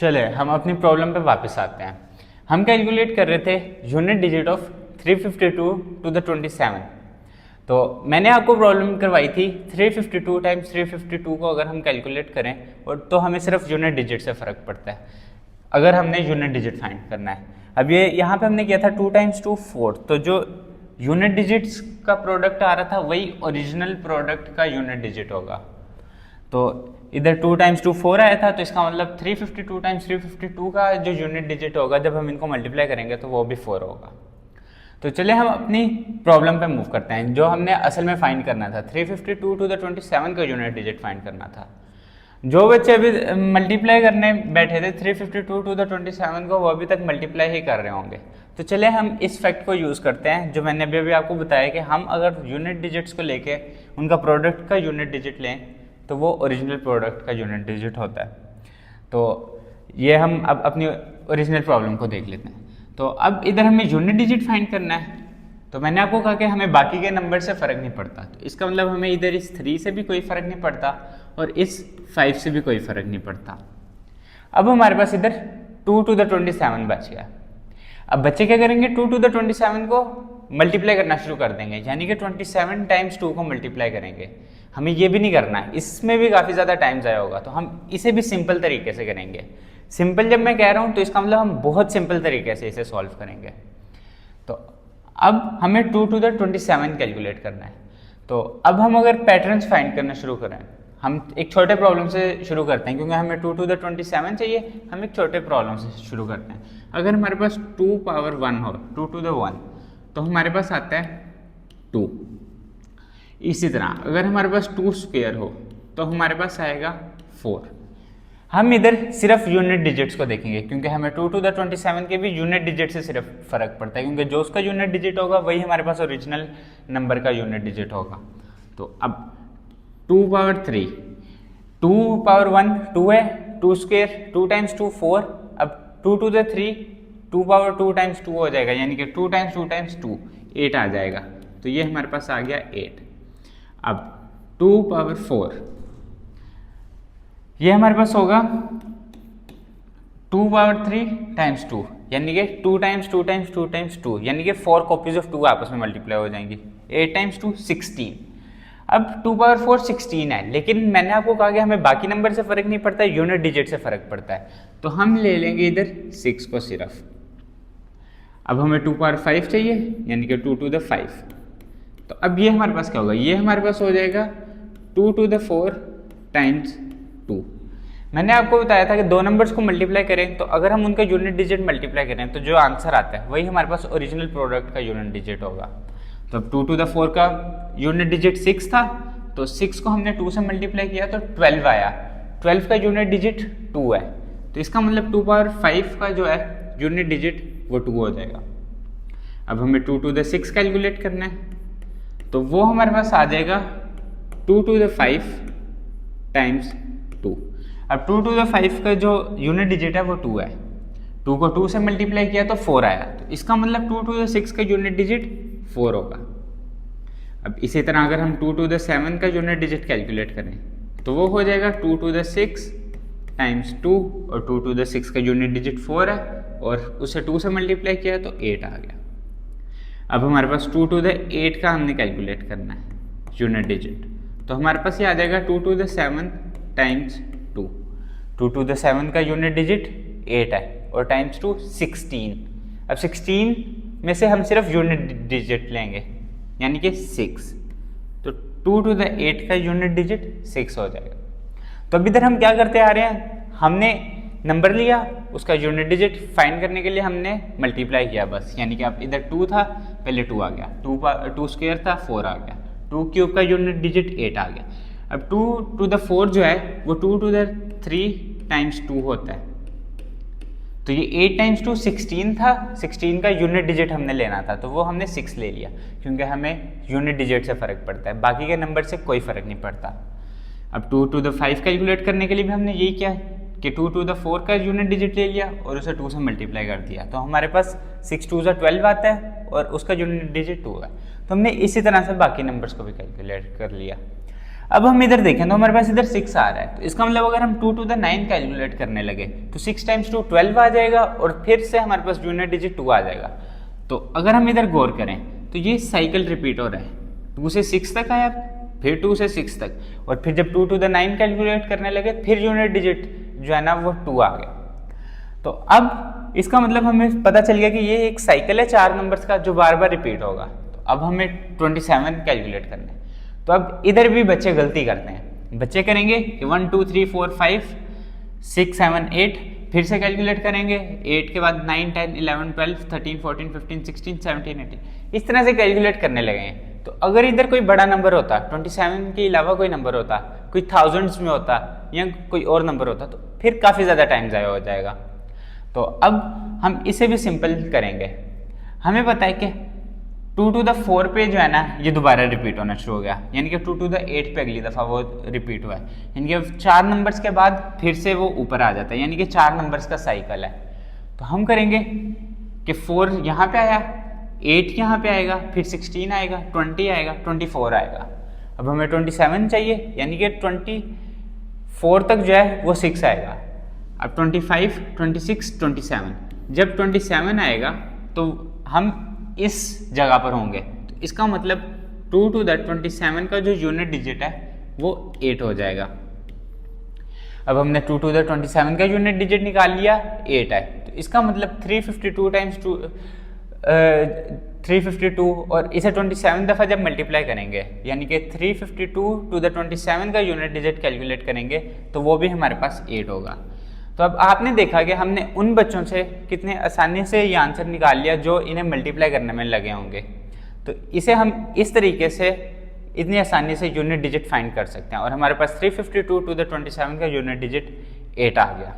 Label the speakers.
Speaker 1: चले हम अपनी प्रॉब्लम पे वापस आते हैं। हम कैलकुलेट कर रहे थे unit digit of 352 to the 27। तो मैंने आपको प्रॉब्लम करवाई थी 352 टाइम्स 352 को अगर हम कैलकुलेट करें और तो हमें सिर्फ यूनिट डिजिट से फ़र्क पड़ता है अगर हमने यूनिट डिजिट फाइंड करना है। अब ये यहाँ पे हमने किया था 2 टाइम्स 2 4, तो जो यूनिट डिजिट्स का प्रोडक्ट आ रहा था वही ओरिजिनल प्रोडक्ट का यूनिट डिजिट होगा। तो इधर 2 टाइम्स 2 4 आया था, तो इसका मतलब 352 टाइम्स 352 का जो यूनिट डिजिट होगा जब हम इनको मल्टीप्लाई करेंगे तो वो भी 4 होगा। तो चलिए हम अपनी प्रॉब्लम पे मूव करते हैं। जो हमने असल में फाइंड करना था 352 टू द 27 का यूनिट डिजिट फाइंड करना था। जो बच्चे अभी मल्टीप्लाई करने बैठे थे 352 टू द 27 को, वो अभी तक मल्टीप्लाई ही कर रहे होंगे। तो चलिए हम इस फैक्ट को यूज़ करते हैं जो मैंने अभी आपको बताया कि हम अगर यूनिट डिजिट्स को लेके उनका प्रोडक्ट का यूनिट डिजिट लें तो वो ओरिजिनल प्रोडक्ट का यूनिट डिजिट होता है। तो ये हम अब अपनी ओरिजिनल प्रॉब्लम को देख लेते हैं। तो अब इधर हमें यूनिट डिजिट फाइंड करना है। तो मैंने आपको कहा कि हमें बाकी के नंबर से फ़र्क नहीं पड़ता, तो इसका मतलब हमें इधर इस 3 से भी कोई फ़र्क नहीं पड़ता और इस 5 से भी कोई फ़र्क नहीं पड़ता। अब हमारे पास इधर 2 टू द 27 बच गया। अब बच्चे क्या करेंगे, 2 टू द 27 को मल्टीप्लाई करना शुरू कर देंगे, यानी कि 27 टाइम्स 2 को मल्टीप्लाई करेंगे। हमें ये भी नहीं करना है, इसमें भी काफ़ी ज़्यादा टाइम ज़ाया होगा, तो हम इसे भी सिंपल तरीके से करेंगे। सिंपल जब मैं कह रहा हूँ तो इसका मतलब हम बहुत सिंपल तरीके से इसे सॉल्व करेंगे। तो अब हमें 2 टू द 27 कैलकुलेट करना है। तो अब हम अगर पैटर्न्स फाइंड करना शुरू करें, हम एक छोटे प्रॉब्लम से शुरू करते हैं क्योंकि हमें 2 टू द 27 चाहिए। हम एक छोटे प्रॉब्लम से शुरू करते हैं। अगर हमारे पास 2 पावर 1 हो, 2 टू द 1, तो हमारे पास आता है 2। इसी तरह अगर हमारे पास 2 स्क्वायर हो तो हमारे पास आएगा 4। हम इधर सिर्फ यूनिट डिजिट्स को देखेंगे क्योंकि हमें 2 टू द 27 के भी यूनिट डिजिट से सिर्फ फ़र्क पड़ता है, क्योंकि जो उसका यूनिट डिजिट होगा वही हमारे पास ओरिजिनल नंबर का यूनिट डिजिट होगा। तो अब 2 पावर 3, 2 पावर 1 2 है, 2 स्क्वायर 2 टाइम्स 2 4। अब 2 टू द 3 2 पावर 2 टाइम्स 2 हो जाएगा, यानी कि 2 टाइम्स 2 टाइम्स 2 8 आ जाएगा। तो ये हमारे पास आ गया 8। अब 2 पावर 4, ये हमारे पास होगा 2 पावर 3 टाइम्स 2, यानी कि 2 टाइम्स 2 टाइम्स 2 टाइम्स 2, यानी कि 4 कॉपीज ऑफ 2 आपस में मल्टीप्लाई हो जाएंगी। 8 टाइम्स 2 16। अब 2 पावर 4 16 है, लेकिन मैंने आपको कहा कि हमें बाकी नंबर से फ़र्क नहीं पड़ता, यूनिट डिजिट से फ़र्क पड़ता है। तो हम ले लेंगे इधर 6 को सिर्फ। अब हमें 2 पावर 5 चाहिए, यानी कि 2 टू द 5। तो अब ये हमारे पास क्या होगा, ये हमारे पास हो जाएगा 2 टू द 4 टाइम्स 2। मैंने आपको बताया था कि दो नंबर्स को मल्टीप्लाई करें तो अगर हम उनका यूनिट डिजिट मल्टीप्लाई करें तो जो आंसर आता है वही हमारे पास ओरिजिनल प्रोडक्ट का यूनिट डिजिट होगा। तो अब 2 टू द 4 का यूनिट डिजिट 6 था, तो 6 को हमने 2 से मल्टीप्लाई किया तो 12 आया। 12 का यूनिट डिजिट 2 है, तो इसका मतलब 2 पावर 5 का जो है यूनिट डिजिट वो 2 हो जाएगा। अब हमें 2 टू द 6 कैलकुलेट करना है, तो वो हमारे पास आ जाएगा 2 टू द 5 टाइम्स 2। अब 2 टू द 5 का जो यूनिट डिजिट है वो 2 है। 2 को 2 से मल्टीप्लाई किया तो 4 आया, तो इसका मतलब 2 टू द 6 का यूनिट डिजिट 4 होगा। अब इसी तरह अगर हम 2 टू द 7 का यूनिट डिजिट कैलकुलेट करें तो वो हो जाएगा 2 टू द 6 टाइम्स 2, और 2 टू द 6 का यूनिट डिजिट 4 है और उसे 2 से मल्टीप्लाई किया तो 8 आ गया। अब हमारे पास 2 टू द 8 का हमने कैलकुलेट करना है यूनिट डिजिट, तो हमारे पास ये आ जाएगा 2 to the 7 times 2। 2 to the 7 का यूनिट डिजिट 8 है और टाइम्स 2 16। अब 16 में से हम सिर्फ यूनिट डिजिट लेंगे, यानी कि 6। तो 2 टू द 8 का यूनिट डिजिट 6 हो जाएगा। तो अब इधर हम क्या करते आ रहे हैं, हमने नंबर लिया, उसका यूनिट डिजिट फाइंड करने के लिए हमने मल्टीप्लाई किया बस, यानी कि अब इधर 2 था, पहले 2 आ गया, 2 स्क्वायर था 4 आ गया, 2 क्यूब का यूनिट डिजिट 8 आ गया। अब 2 टू द 4 जो है वो 2 टू द 3 टाइम्स 2 होता है, तो ये 8 टाइम्स 2 16 था। 16 का यूनिट डिजिट हमने लेना था, तो वो हमने 6 ले लिया क्योंकि हमें यूनिट डिजिट से फ़र्क पड़ता है, बाकी के नंबर से कोई फ़र्क नहीं पड़ता। अब 2 टू द 5 कैलकुलेट करने के लिए भी हमने यही किया कि 2 टू द 4 का यूनिट डिजिट ले लिया और उसे 2 से मल्टीप्लाई कर दिया, तो हमारे पास 6 टू द 12 आता है और उसका यूनिट डिजिट 2 है। तो हमने इसी तरह से बाकी नंबर्स को भी कैलकुलेट कर लिया। अब हम इधर देखें तो हमारे पास इधर 6 आ रहा है, तो इसका मतलब अगर हम 2 to the 9 कैलकुलेट करने लगे तो 6 times 2 12 आ जाएगा और फिर से हमारे पास जूनियर डिजिट 2 आ जाएगा। तो अगर हम इधर गौर करें तो ये साइकिल रिपीट हो रहा है, 2 से 6 तक आया, फिर 2 से 6 तक, और फिर जब 2 to the 9 कैलकुलेट करने लगे फिर जूनियर डिजिट जो है ना वो 2 आ गया। तो अब इसका मतलब हमें पता चल गया कि ये एक साइकिल है 4 नंबर्स का जो बार बार रिपीट होगा। तो अब हमें 27 कैलकुलेट करना है। तो अब इधर भी बच्चे गलती करते हैं, बच्चे करेंगे कि 1 2 3 4 5 6 7 8, फिर से कैलकुलेट करेंगे, 8 के बाद 9 10 11 12 13 14 15 16 17 18, इस तरह से कैलकुलेट करने लगे हैं। तो अगर इधर कोई बड़ा नंबर होता, 27 के अलावा कोई नंबर होता, कोई थाउजेंड्स में होता या कोई और नंबर होता, तो फिर काफ़ी ज़्यादा टाइम ज़ाया हो जाएगा। तो अब हम इसे भी सिंपल करेंगे। हमें पता है कि 2 to the 4 पे जो है ना ये दोबारा रिपीट होना शुरू हो गया, यानी कि 2 to the 8 पे अगली दफ़ा वो रिपीट हुआ है, यानी कि 4 नंबर्स के बाद फिर से वो ऊपर आ जाता है, यानी कि 4 नंबर्स का साइकिल है। तो हम करेंगे कि 4 यहाँ पे आया, 8 यहाँ पे आएगा, फिर 16 आएगा, 20 आएगा, 24 आएगा। अब हमें 27 चाहिए, यानी कि 24 तक जो है वो 6 आएगा। अब 25 26 27, जब 27 आएगा तो हम इस जगह पर होंगे, तो इसका मतलब 2 to the 27 का जो यूनिट डिजिट है वो 8 हो जाएगा। अब हमने 2 to the 27 का यूनिट डिजिट निकाल लिया, 8 है, तो इसका मतलब 352 टाइम्स 2 352, और इसे 27 दफ़ा जब मल्टीप्लाई करेंगे यानी कि 352 to the 27 का यूनिट डिजिट कैलकुलेट करेंगे तो वो भी हमारे पास 8 होगा। तो अब आपने देखा कि हमने उन बच्चों से कितने आसानी से ये आंसर निकाल लिया जो इन्हें मल्टीप्लाई करने में लगे होंगे। तो इसे हम इस तरीके से इतनी आसानी से यूनिट डिजिट फाइंड कर सकते हैं, और हमारे पास 352 to the 27 का यूनिट डिजिट 8 आ गया।